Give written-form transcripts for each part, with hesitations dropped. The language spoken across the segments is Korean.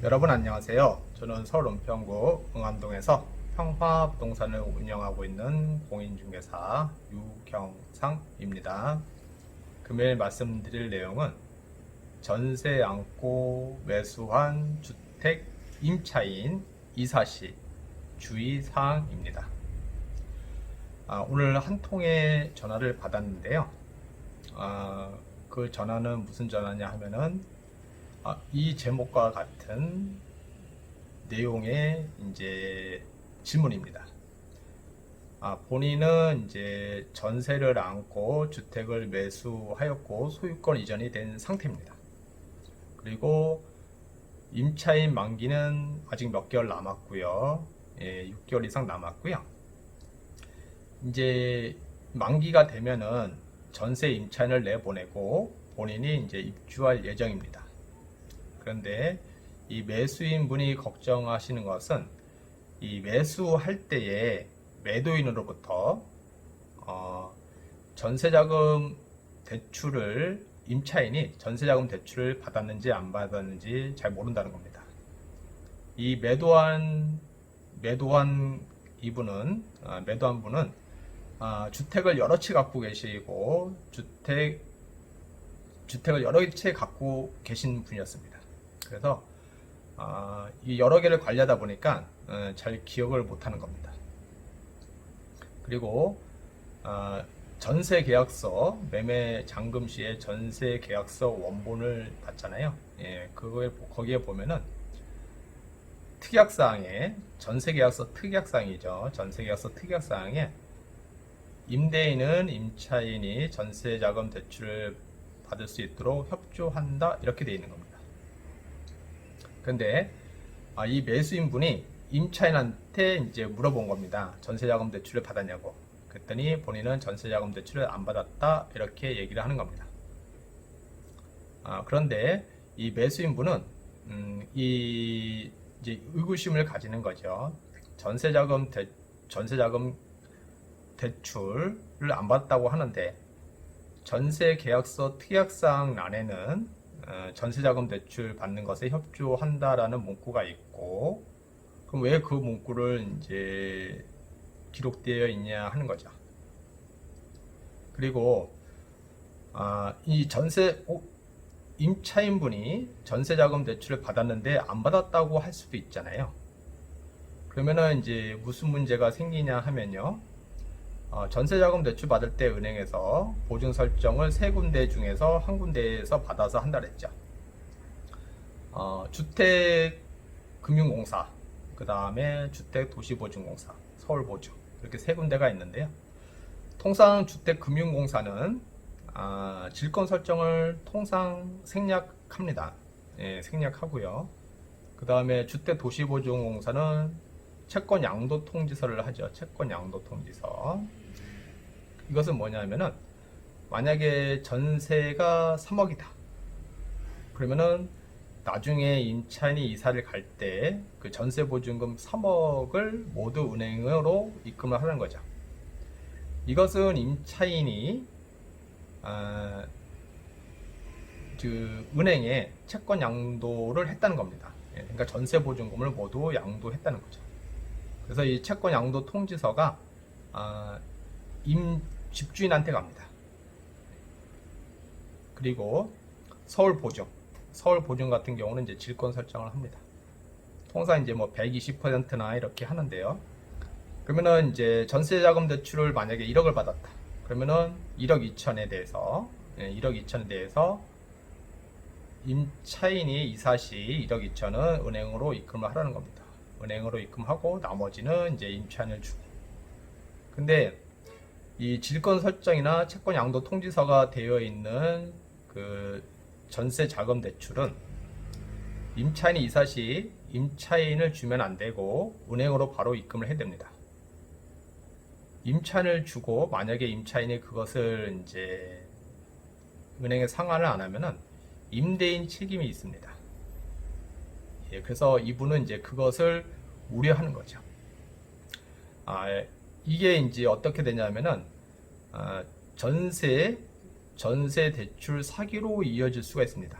여러분 안녕하세요. 저는 서울 은평구 응암동에서 평화부동산을 운영하고 있는 공인중개사 유경상입니다. 금일 말씀드릴 내용은 전세 안고 매수한 주택 임차인 이사시 주의사항입니다. 오늘 한 통의 전화를 받았는데요. 그 전화는 무슨 전화냐 하면은 이 제목과 같은 내용의 이제 질문입니다. 본인은 이제 전세를 안고 주택을 매수하였고 소유권 이전이 된 상태입니다. 그리고 임차인 만기는 아직 몇 개월 남았고요. 6개월 이상 남았고요. 이제 만기가 되면은 전세 임차인을 내보내고 본인이 이제 입주할 예정입니다. 그런데 이 매수인 분이 걱정하시는 것은 이 매수할 때에 매도인으로부터 전세자금 대출을 임차인이 전세자금 대출을 받았는지 안 받았는지 잘 모른다는 겁니다. 이 매도한 분은 주택을 여러 채 갖고 계시고 주택을 여러 채 갖고 계신 분이었습니다. 그래서 이 여러 개를 관리하다 보니까 잘 기억을 못하는 겁니다. 그리고 전세 계약서 매매 잔금 시에 전세 계약서 원본을 받잖아요. 거기에 보면은 특약사항에 전세 계약서 특약사항이죠. 전세 계약서 특약사항에 임대인은 임차인이 전세 자금 대출을 받을 수 있도록 협조한다 이렇게 되어 있는 겁니다. 근데 이 매수인 분이 임차인한테 이제 물어본 겁니다. 전세자금 대출을 받았냐고. 그랬더니 본인은 전세자금 대출을 안 받았다 이렇게 얘기를 하는 겁니다. 그런데 이 매수인 분은 이제 의구심을 가지는 거죠. 전세자금 대출을 안 받았다고 하는데 전세 계약서 특약사항 란에는 전세자금 대출 받는 것에 협조한다라는 문구가 있고, 그럼 왜 그 문구를 이제 기록되어 있냐 하는 거죠. 그리고 이 임차인 분이 전세자금 대출을 받았는데 안 받았다고 할 수도 있잖아요. 그러면은 이제 무슨 문제가 생기냐 하면요. 전세자금 대출 받을 때 은행에서 보증 설정을 3군데 중에서 한 군데에서 받아서 한다 그랬죠. 주택금융공사, 그 다음에 주택도시보증공사, 서울보증 이렇게 3군데가 있는데요. 통상 주택금융공사는 질권 설정을 통상 생략합니다. 생략하고요. 그 다음에 주택도시보증공사는 채권 양도 통지서를 하죠. 채권 양도 통지서. 이것은 뭐냐면은 만약에 전세가 3억이다. 그러면은 나중에 임차인이 이사를 갈 때 그 전세 보증금 3억을 모두 은행으로 입금을 하는 거죠. 이것은 임차인이 은행에 채권 양도를 했다는 겁니다. 그러니까 전세 보증금을 모두 양도했다는 거죠. 그래서 이 채권 양도 통지서가 집주인한테 갑니다. 그리고 서울 보증 같은 경우는 이제 질권 설정을 합니다. 통상 이제 뭐 120%나 이렇게 하는데요. 그러면은 이제 전세자금 대출을 만약에 1억을 받았다. 그러면은 1억 2천에 대해서 임차인이 이사 시 1억 2천은 은행으로 입금을 하라는 겁니다. 은행으로 입금하고 나머지는 이제 임차인을 주고. 근데 이 질권 설정이나 채권 양도 통지서가 되어 있는 그 전세 자금 대출은 임차인이 이사 시 임차인을 주면 안 되고 은행으로 바로 입금을 해야 됩니다. 임차인을 주고 만약에 임차인이 그것을 이제 은행에 상환을 안 하면은 임대인 책임이 있습니다. 그래서 이분은 이제 그것을 우려하는 거죠. 이게 이제 어떻게 되냐면은 전세 대출 사기로 이어질 수가 있습니다.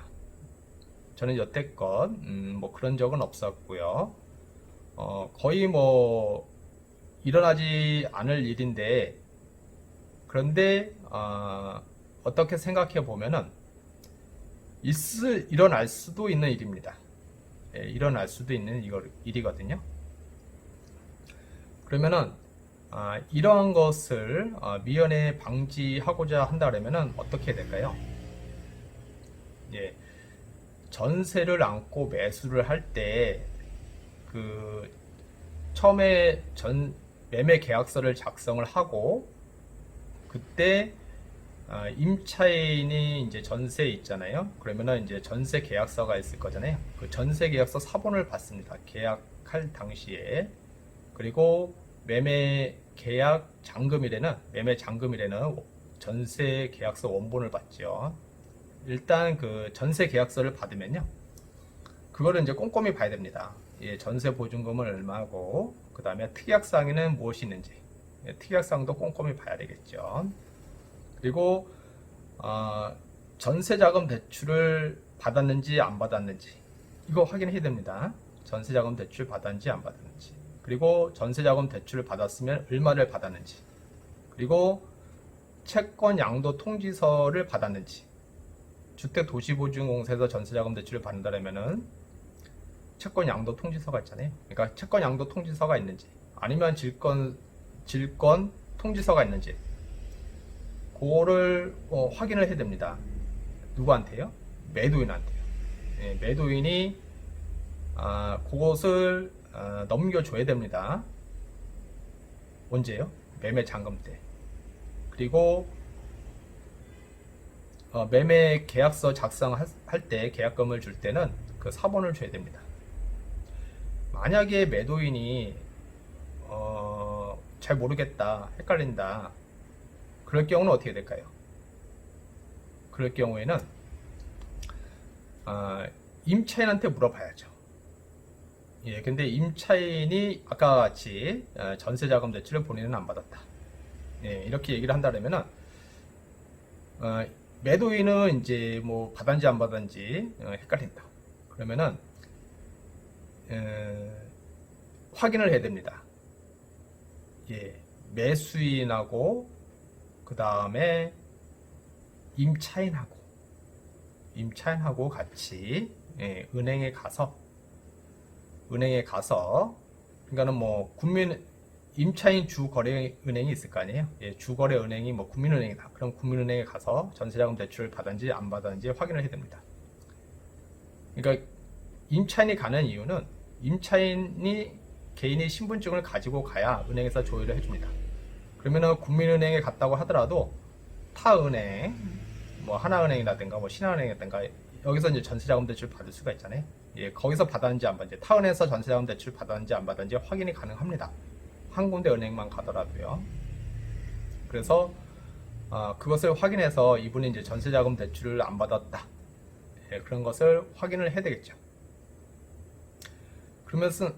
저는 여태껏 뭐 그런 적은 없었고요. 거의 뭐 일어나지 않을 일인데, 그런데 어떻게 생각해 보면은 일어날 수도 있는 일입니다. 예, 일어날 수도 있는 일이거든요. 그러면은 이러한 것을 미연에 방지하고자 한다면은 어떻게 해야 될까요? 예, 전세를 안고 매수를 할 때 그 처음에 매매 계약서를 작성을 하고, 그때 임차인이 이제 전세에 있잖아요. 그러면은 이제 전세 계약서가 있을 거잖아요. 그 전세 계약서 사본을 받습니다. 계약할 당시에. 그리고 매매 장금일에는 전세 계약서 원본을 받죠. 일단 그 전세 계약서를 받으면요, 그거를 이제 꼼꼼히 봐야 됩니다. 예, 전세 보증금은 얼마고, 그 다음에 특약사항에는 무엇이 있는지, 예, 특약사항도 꼼꼼히 봐야 되겠죠. 그리고 전세자금 대출을 받았는지 안 받았는지 이거 확인해야 됩니다. 전세자금 대출 받았는지 안 받았는지, 그리고 전세자금 대출을 받았으면 얼마를 받았는지, 그리고 채권 양도 통지서를 받았는지. 주택도시보증공사에서 전세자금 대출을 받는다면은 채권 양도 통지서가 있잖아요. 그러니까 채권 양도 통지서가 있는지, 아니면 질권 통지서가 있는지, 그거를 확인을 해야 됩니다. 누구한테요? 매도인한테요. 예, 매도인이 그것을 넘겨줘야 됩니다. 언제요? 매매 잔금 때. 그리고 매매 계약서 작성할 때, 계약금을 줄 때는 그 사본을 줘야 됩니다. 만약에 매도인이 잘 모르겠다, 헷갈린다, 그럴 경우는 어떻게 될까요? 그럴 경우에는 임차인한테 물어봐야죠. 예, 근데 임차인이 아까 같이 전세자금 대출을 본인은 안 받았다, 예, 이렇게 얘기를 한다면은 매도인은 이제 뭐 받았는지 안 받았는지 헷갈린다. 그러면은 확인을 해야 됩니다. 예, 매수인하고 그 다음에 임차인하고 같이, 예, 은행에 가서, 그러니까는 뭐 임차인 주거래은행이 있을 거 아니에요. 예, 주거래은행이 뭐 국민은행이다. 그럼 국민은행에 가서 전세자금 대출을 받았는지 안 받았는지 확인을 해야 됩니다. 그러니까 임차인이 가는 이유는 임차인이 개인의 신분증을 가지고 가야 은행에서 조회를 해줍니다. 그러면은 국민은행에 갔다고 하더라도 타 은행, 뭐 하나은행이라든가 뭐 신한은행이라든가 여기서 이제 전세자금 대출 받을 수가 있잖아요. 예, 거기서 받았는지 안 받았는지, 타 은행에서 전세자금 대출 받았는지 안 받았는지 확인이 가능합니다. 한 군데 은행만 가더라도요. 그래서 그것을 확인해서 이분이 이제 전세자금 대출을 안 받았다, 예, 그런 것을 확인을 해야 되겠죠.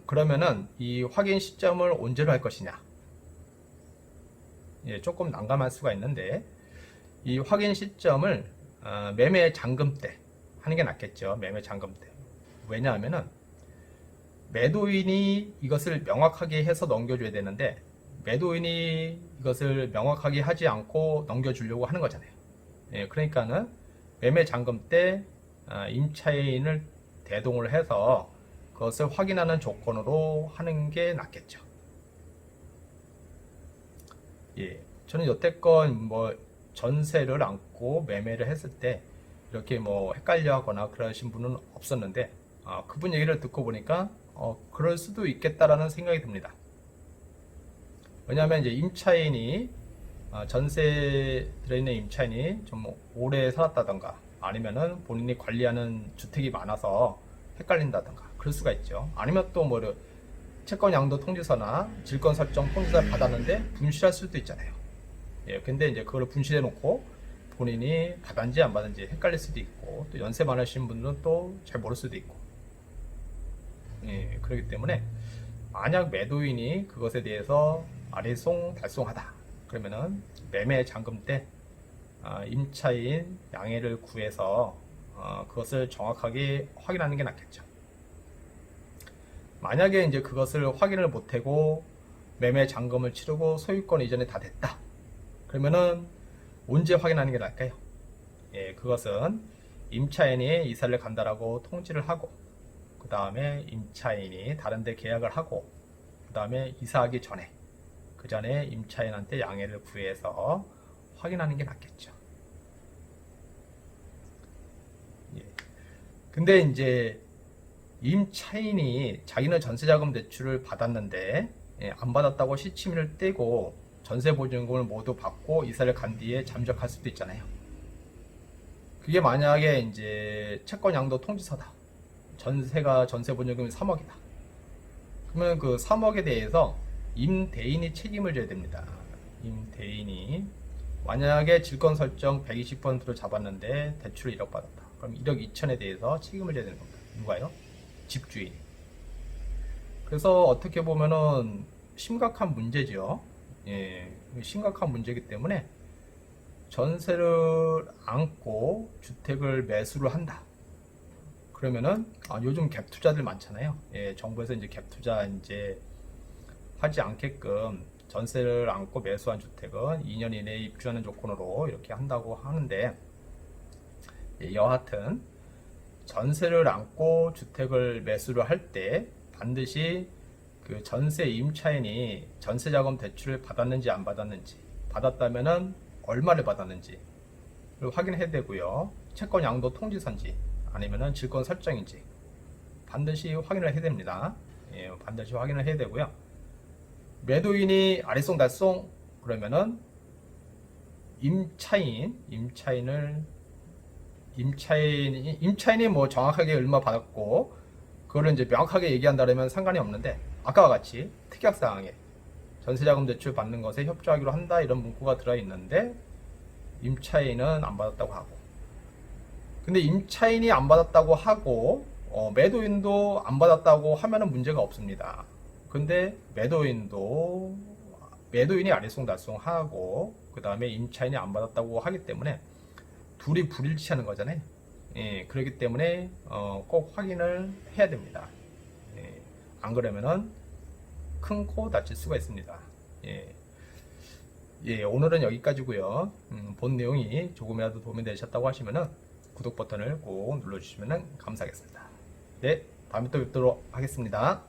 그러면은 이 확인 시점을 언제로 할 것이냐? 예, 조금 난감할 수가 있는데, 이 확인 시점을 매매 잔금 때 하는 게 낫겠죠. 매매 잔금 때. 왜냐하면은 매도인이 이것을 명확하게 해서 넘겨줘야 되는데, 매도인이 이것을 명확하게 하지 않고 넘겨주려고 하는 거잖아요. 예, 그러니까는 매매 잔금 때 임차인을 대동을 해서 그것을 확인하는 조건으로 하는 게 낫겠죠. 예, 저는 여태껏 뭐 전세를 안고 매매를 했을 때 이렇게 뭐 헷갈려 하거나 그러신 분은 없었는데, 그분 얘기를 듣고 보니까 그럴 수도 있겠다라는 생각이 듭니다. 왜냐하면 이제 임차인이 전세 들어있는 임차인이 좀 오래 살았다던가, 아니면은 본인이 관리하는 주택이 많아서 헷갈린다던가 그럴 수가 있죠. 아니면 또 뭐 채권 양도 통지서나 질권 설정 통지서를 받았는데 분실할 수도 있잖아요. 예, 근데 이제 그걸 분실해 놓고 본인이 받았는지 안 받았는지 헷갈릴 수도 있고, 또 연세 많으신 분들은 또 잘 모를 수도 있고, 예, 그렇기 때문에 만약 매도인이 그것에 대해서 아리송달송하다 그러면은 매매 잔금 때 임차인 양해를 구해서 그것을 정확하게 확인하는 게 낫겠죠. 만약에 이제 그것을 확인을 못하고 매매 잔금을 치르고 소유권 이전이 다 됐다. 그러면은 언제 확인하는 게 나을까요? 예, 그것은 임차인이 이사를 간다라고 통지를 하고, 그 다음에 임차인이 다른데 계약을 하고, 그 다음에 이사하기 전에, 그 전에 임차인한테 양해를 구해서 확인하는 게 낫겠죠. 예. 근데 이제 임차인이 자기는 전세자금 대출을 받았는데 안 받았다고 시치미를 떼고 전세보증금을 모두 받고 이사를 간 뒤에 잠적할 수도 있잖아요. 그게 만약에 이제 채권 양도 통지서다. 전세보증금이 3억이다. 그러면 그 3억에 대해서 임대인이 책임을 져야 됩니다. 임대인이 만약에 질권 설정 120%로 잡았는데 대출을 1억 받았다. 그럼 1억 2천에 대해서 책임을 져야 되는 겁니다. 누가요? 집주인이. 그래서 어떻게 보면은 심각한 문제죠. 예, 심각한 문제이기 때문에 전세를 안고 주택을 매수를 한다. 그러면은 요즘 갭 투자들 많잖아요. 예, 정부에서 이제 갭 투자 이제 하지 않게끔 전세를 안고 매수한 주택은 2년 이내에 입주하는 조건으로 이렇게 한다고 하는데, 예, 여하튼 전세를 안고 주택을 매수를 할 때 반드시 그 전세 임차인이 전세자금 대출을 받았는지 안 받았는지, 받았다면은 얼마를 받았는지 확인해야 되고요. 채권 양도 통지서인지 아니면은 질권 설정인지 반드시 확인을 해야 됩니다. 예, 반드시 확인을 해야 되고요. 매도인이 아리송달송 그러면은 임차인이 뭐 정확하게 얼마 받았고 그거를 이제 명확하게 얘기한다면 상관이 없는데, 아까와 같이 특약사항에 전세자금 대출 받는 것에 협조하기로 한다 이런 문구가 들어있는데 임차인은 안 받았다고 하고, 근데 임차인이 안 받았다고 하고 매도인도 안 받았다고 하면은 문제가 없습니다. 근데 매도인이 아리송달송하고 그 다음에 임차인이 안 받았다고 하기 때문에 둘이 불일치하는 거잖아요. 예, 그렇기 때문에 꼭 확인을 해야 됩니다. 예, 안 그러면은 큰 코 다칠 수가 있습니다. 예, 예, 오늘은 여기까지고요. 본 내용이 조금이라도 도움이 되셨다고 하시면은 구독 버튼을 꼭 눌러주시면 감사하겠습니다. 네, 다음에 또 뵙도록 하겠습니다.